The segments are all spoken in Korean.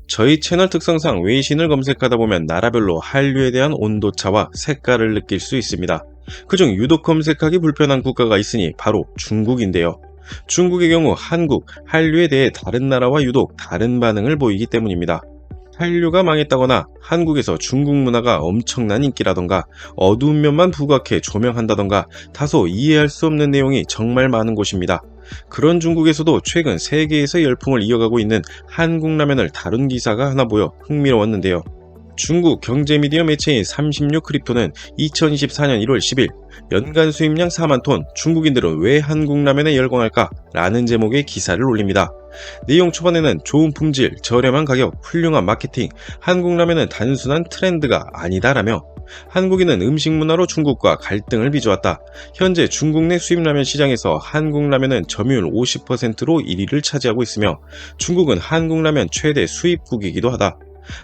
저희 채널 특성상 외신을 검색하다 보면 나라별로 한류에 대한 온도차와 색깔을 느낄 수 있습니다. 그중 유독 검색하기 불편한 국가가 있으니 바로 중국인데요. 중국의 경우 한국, 한류에 대해 다른 나라와 유독 다른 반응을 보이기 때문입니다. 한류가 망했다거나 한국에서 중국 문화가 엄청난 인기라던가 어두운 면만 부각해 조명한다던가 다소 이해할 수 없는 내용이 정말 많은 곳입니다. 그런 중국에서도 최근 세계에서 열풍을 이어가고 있는 한국 라면을 다룬 기사가 하나 보여 흥미로웠는데요. 중국 경제미디어 매체인 36크립토는 2024년 1월 10일 연간 수입량 4만 톤, 중국인들은 왜 한국 라면에 열광할까? 라는 제목의 기사를 올립니다. 내용 초반에는 좋은 품질, 저렴한 가격, 훌륭한 마케팅, 한국 라면은 단순한 트렌드가 아니다라며 한국인은 음식 문화로 중국과 갈등을 빚어왔다. 현재 중국 내 수입 라면 시장에서 한국 라면은 점유율 50%로 1위를 차지하고 있으며 중국은 한국 라면 최대 수입국이기도 하다.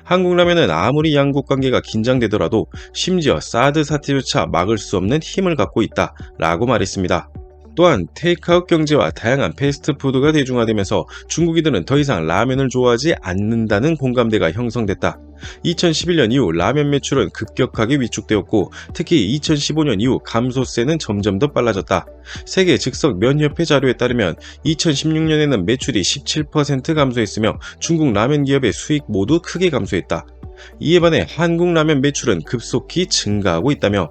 한국 라면은 아무리 양국 관계가 긴장되더라도 심지어 사드 사태조차 막을 수 없는 힘을 갖고 있다 라고 말했습니다. 또한 테이크아웃 경제와 다양한 패스트푸드가 대중화되면서 중국인들은 더 이상 라면을 좋아하지 않는다는 공감대가 형성됐다. 2011년 이후 라면 매출은 급격하게 위축되었고 특히 2015년 이후 감소세는 점점 더 빨라졌다. 세계 즉석 면협회 자료에 따르면 2016년에는 매출이 17% 감소했으며 중국 라면 기업의 수익 모두 크게 감소했다. 이에 반해 한국 라면 매출은 급속히 증가하고 있다며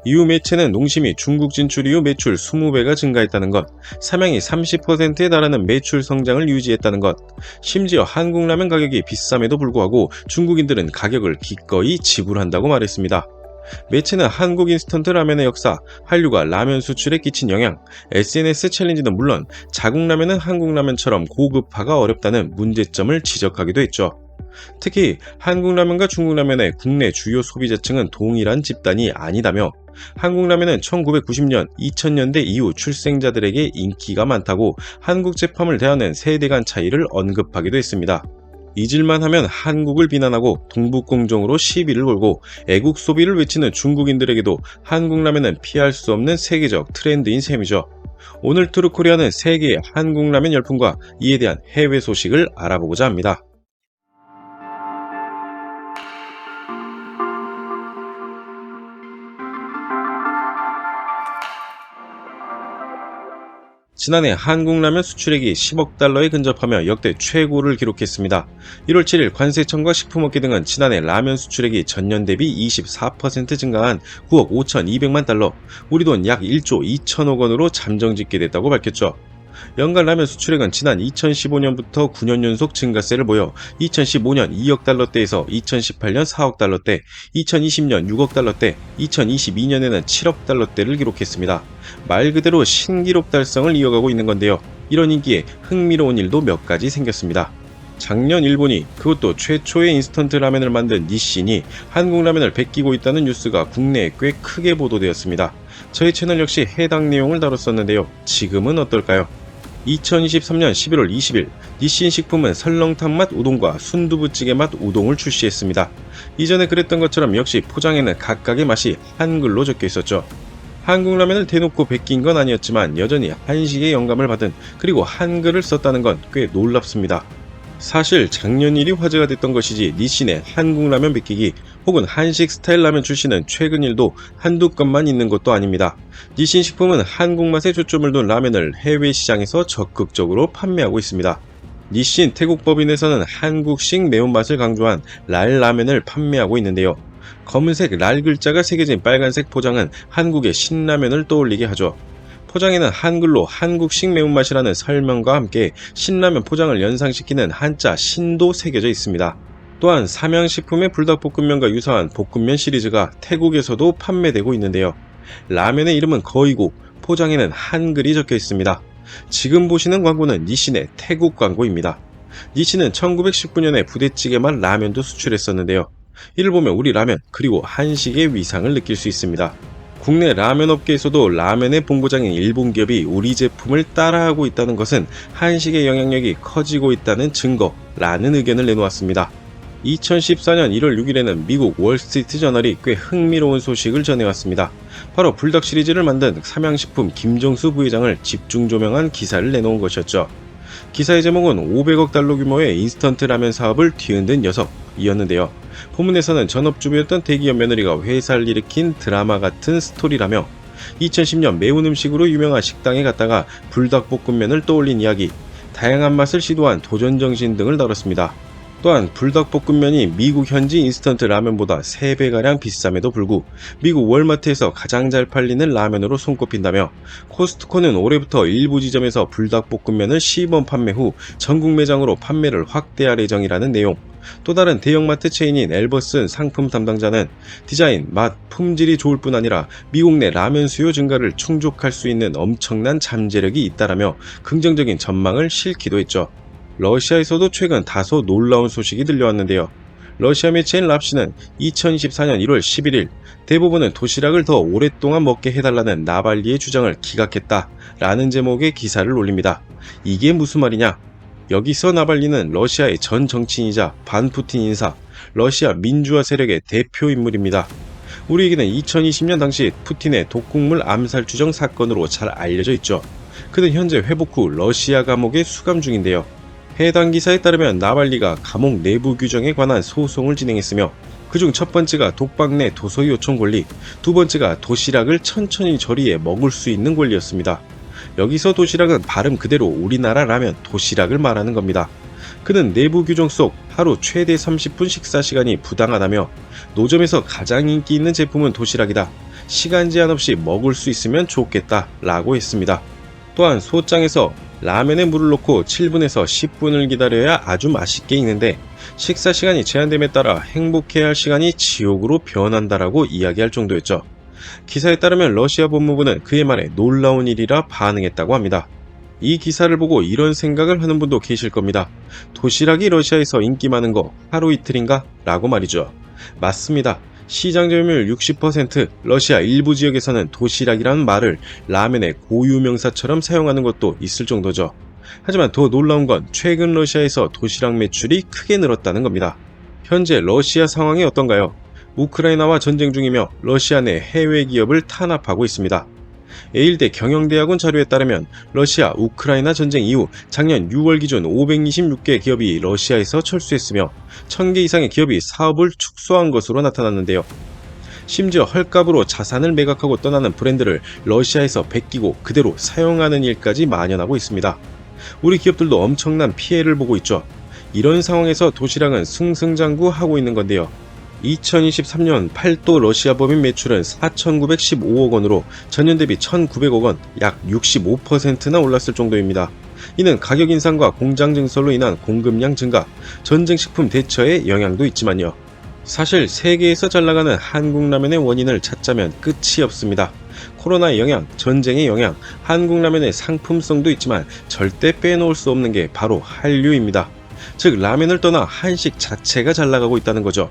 이후 매체는 농심이 중국 진출 이후 매출 20배가 증가했다는 것, 삼양이 30%에 달하는 매출 성장을 유지했다는 것, 심지어 한국 라면 가격이 비쌈에도 불구하고 중국인들은 가격을 기꺼이 지불한다고 말했습니다. 매체는 한국 인스턴트 라면의 역사, 한류가 라면 수출에 끼친 영향, SNS 챌린지는 물론 자국 라면은 한국 라면처럼 고급화가 어렵다는 문제점을 지적하기도 했죠. 특히 한국 라면과 중국 라면의 국내 주요 소비자층은 동일한 집단이 아니다며 한국 라면은 1990년, 2000년대 이후 출생자들에게 인기가 많다고 한국 제품을 대하는 세대 간 차이를 언급하기도 했습니다. 잊을만 하면 한국을 비난하고 동북공정으로 시비를 걸고 애국 소비를 외치는 중국인들에게도 한국 라면은 피할 수 없는 세계적 트렌드인 셈이죠. 오늘 트루코리아는 세계의 한국 라면 열풍과 이에 대한 해외 소식을 알아보고자 합니다. 지난해 한국 라면 수출액이 10억 달러에 근접하며 역대 최고를 기록했습니다. 1월 7일 관세청과 식품업계 등은 지난해 라면 수출액이 전년 대비 24% 증가한 9억 5,200만 달러, 우리 돈 약 1조 2천억 원으로 잠정 짓게 됐다고 밝혔죠. 연간 라면 수출액은 지난 2015년부터 9년 연속 증가세를 보여 2015년 2억 달러대에서 2018년 4억 달러대, 2020년 6억 달러대, 2022년에는 7억 달러대를 기록했습니다. 말 그대로 신기록 달성을 이어가고 있는 건데요. 이런 인기에 흥미로운 일도 몇 가지 생겼습니다. 작년 일본이, 그것도 최초의 인스턴트 라면을 만든 니신이 한국 라면을 베끼고 있다는 뉴스가 국내에 꽤 크게 보도되었습니다. 저희 채널 역시 해당 내용을 다뤘었는데요. 지금은 어떨까요? 2023년 11월 20일 니신 식품은 설렁탕 맛 우동과 순두부찌개 맛 우동을 출시했습니다. 이전에 그랬던 것처럼 역시 포장에는 각각의 맛이 한글로 적혀 있었죠. 한국 라면을 대놓고 베낀 건 아니었지만 여전히 한식의 영감을 받은, 그리고 한글을 썼다는 건 꽤 놀랍습니다. 사실 작년 일이 화제가 됐던 것이지 니신의 한국 라면 베끼기 혹은 한식 스타일 라면 출시는 최근 일도 한두 건만 있는 것도 아닙니다. 니신 식품은 한국 맛에 초점을 둔 라면을 해외 시장에서 적극적으로 판매하고 있습니다. 니신 태국 법인에서는 한국식 매운맛을 강조한 랄 라면을 판매하고 있는데요. 검은색 랄 글자가 새겨진 빨간색 포장은 한국의 신라면을 떠올리게 하죠. 포장에는 한글로 한국식 매운맛이라는 설명과 함께 신라면 포장을 연상시키는 한자 신도 새겨져 있습니다. 또한 삼양식품의 불닭볶음면과 유사한 볶음면 시리즈가 태국에서도 판매되고 있는데요. 라면의 이름은 거이고 포장에는 한글이 적혀 있습니다. 지금 보시는 광고는 니신의 태국 광고입니다. 니신은 1919년에 부대찌개 맛 라면도 수출했었는데요. 이를 보면 우리 라면 그리고 한식의 위상을 느낄 수 있습니다. 국내 라면 업계에서도 라면의 본고장인 일본 기업이 우리 제품을 따라하고 있다는 것은 한식의 영향력이 커지고 있다는 증거라는 의견을 내놓았습니다. 2014년 1월 6일에는 미국 월스트리트 저널이 꽤 흥미로운 소식을 전해왔습니다. 바로 불닭 시리즈를 만든 삼양식품 김정수 부회장을 집중 조명한 기사를 내놓은 것이었죠. 기사의 제목은 500억 달러 규모의 인스턴트 라면 사업을 뒤흔든 녀석이었는데요. 본문에서는 전업주부였던 대기업 며느리가 회사를 일으킨 드라마 같은 스토리라며 2010년 매운 음식으로 유명한 식당에 갔다가 불닭볶음면을 떠올린 이야기, 다양한 맛을 시도한 도전 정신 등을 다뤘습니다. 또한 불닭볶음면이 미국 현지 인스턴트 라면보다 3배가량 비쌈에도 불구 미국 월마트에서 가장 잘 팔리는 라면으로 손꼽힌다며, 코스트코는 올해부터 일부 지점에서 불닭볶음면을 시범 판매 후 전국 매장으로 판매를 확대할 예정이라는 내용. 또 다른 대형마트 체인인 엘버슨 상품 담당자는 디자인, 맛, 품질이 좋을 뿐 아니라 미국 내 라면 수요 증가를 충족할 수 있는 엄청난 잠재력이 있다라며 긍정적인 전망을 싣기도 했죠. 러시아에서도 최근 다소 놀라운 소식이 들려왔는데요. 러시아 매체인 랍시는 2024년 1월 11일 대부분은 도시락을 더 오랫동안 먹게 해달라는 나발리의 주장을 기각했다 라는 제목의 기사를 올립니다. 이게 무슨 말이냐? 여기서 나발리는 러시아의 전 정치인이자 반푸틴 인사, 러시아 민주화 세력의 대표 인물입니다. 우리에게는 2020년 당시 푸틴의 독국물 암살 추정 사건으로 잘 알려져 있죠. 그는 현재 회복 후 러시아 감옥에 수감 중인데요. 해당 기사에 따르면 나발리가 감옥 내부 규정에 관한 소송을 진행했으며, 그중 첫 번째가 독방 내 도서 요청 권리, 두 번째가 도시락을 천천히 조리해 먹을 수 있는 권리였습니다. 여기서 도시락은 발음 그대로 우리나라 라면 도시락을 말하는 겁니다. 그는 내부 규정 속 하루 최대 30분 식사 시간이 부당하다며, 노점에서 가장 인기 있는 제품은 도시락이다, 시간 제한 없이 먹을 수 있으면 좋겠다 라고 했습니다. 또한 소장에서 라면에 물을 넣고 7분에서 10분을 기다려야 아주 맛있게 익는데, 식사 시간이 제한됨에 따라 행복해야 할 시간이 지옥으로 변한다라고 이야기할 정도였죠. 기사에 따르면 러시아 법무부는 그의 말에 놀라운 일이라 반응했다고 합니다. 이 기사를 보고 이런 생각을 하는 분도 계실 겁니다. 도시락이 러시아에서 인기 많은 거 하루 이틀인가? 라고 말이죠. 맞습니다. 시장 점유율 60%, 러시아 일부 지역에서는 도시락이라는 말을 라면의 고유 명사처럼 사용하는 것도 있을 정도죠. 하지만 더 놀라운 건 최근 러시아에서 도시락 매출이 크게 늘었다는 겁니다. 현재 러시아 상황이 어떤가요? 우크라이나와 전쟁 중이며 러시아 내 해외 기업을 탄압하고 있습니다. 예일대 경영대학원 자료에 따르면 러시아 우크라이나 전쟁 이후 작년 6월 기준 526개 기업이 러시아에서 철수했으며 1000개 이상의 기업이 사업을 축소한 것으로 나타났는데요. 심지어 헐값으로 자산을 매각하고 떠나는 브랜드를 러시아에서 베끼고 그대로 사용하는 일까지 만연하고 있습니다. 우리 기업들도 엄청난 피해를 보고 있죠. 이런 상황에서 도시락은 승승장구하고 있는 건데요. 2023년 8도 러시아 법인 매출은 4,915억 원으로 전년 대비 1,900억 원, 약 65%나 올랐을 정도입니다. 이는 가격 인상과 공장 증설로 인한 공급량 증가, 전쟁 식품 대처의 영향도 있지만요. 사실 세계에서 잘 나가는 한국 라면의 원인을 찾자면 끝이 없습니다. 코로나의 영향, 전쟁의 영향, 한국 라면의 상품성도 있지만 절대 빼놓을 수 없는 게 바로 한류입니다. 즉 라면을 떠나 한식 자체가 잘 나가고 있다는 거죠.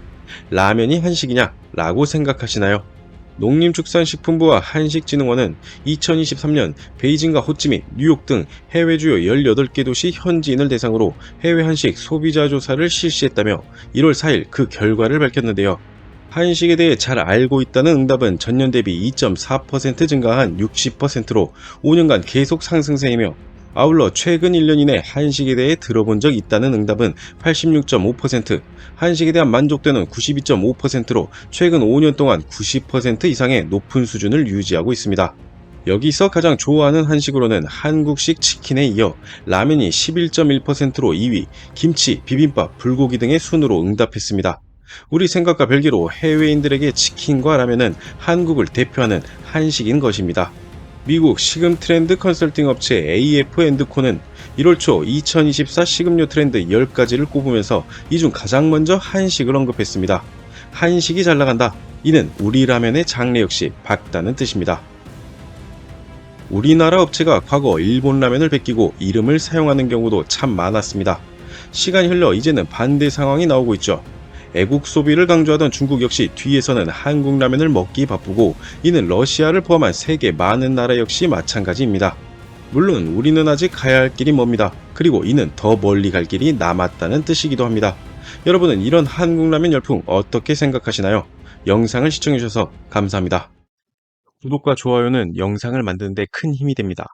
라면이 한식이냐? 라고 생각하시나요? 농림축산식품부와 한식진흥원은 2023년 베이징과 호치민, 뉴욕 등 해외 주요 18개 도시 현지인을 대상으로 해외 한식 소비자 조사를 실시했다며 1월 4일 그 결과를 밝혔는데요. 한식에 대해 잘 알고 있다는 응답은 전년 대비 2.4% 증가한 60%로 5년간 계속 상승세이며, 아울러 최근 1년 이내 한식에 대해 들어본 적 있다는 응답은 86.5%, 한식에 대한 만족도는 92.5%로 최근 5년 동안 90% 이상의 높은 수준을 유지하고 있습니다. 여기서 가장 좋아하는 한식으로는 한국식 치킨에 이어 라면이 11.1%로 2위, 김치, 비빔밥, 불고기 등의 순으로 응답했습니다. 우리 생각과 별개로 해외인들에게 치킨과 라면은 한국을 대표하는 한식인 것입니다. 미국 식음 트렌드 컨설팅 업체 AF&Co는 1월 초 2024 식음료 트렌드 10가지를 꼽으면서 이 중 가장 먼저 한식을 언급했습니다. 한식이 잘 나간다. 이는 우리 라면의 장래 역시 밝다는 뜻입니다. 우리나라 업체가 과거 일본 라면을 베끼고 이름을 사용하는 경우도 참 많았습니다. 시간이 흘러 이제는 반대 상황이 나오고 있죠. 애국 소비를 강조하던 중국 역시 뒤에서는 한국 라면을 먹기 바쁘고, 이는 러시아를 포함한 세계 많은 나라 역시 마찬가지입니다. 물론 우리는 아직 가야 할 길이 멉니다. 그리고 이는 더 멀리 갈 길이 남았다는 뜻이기도 합니다. 여러분은 이런 한국 라면 열풍 어떻게 생각하시나요? 영상을 시청해주셔서 감사합니다. 구독과 좋아요는 영상을 만드는 데 큰 힘이 됩니다.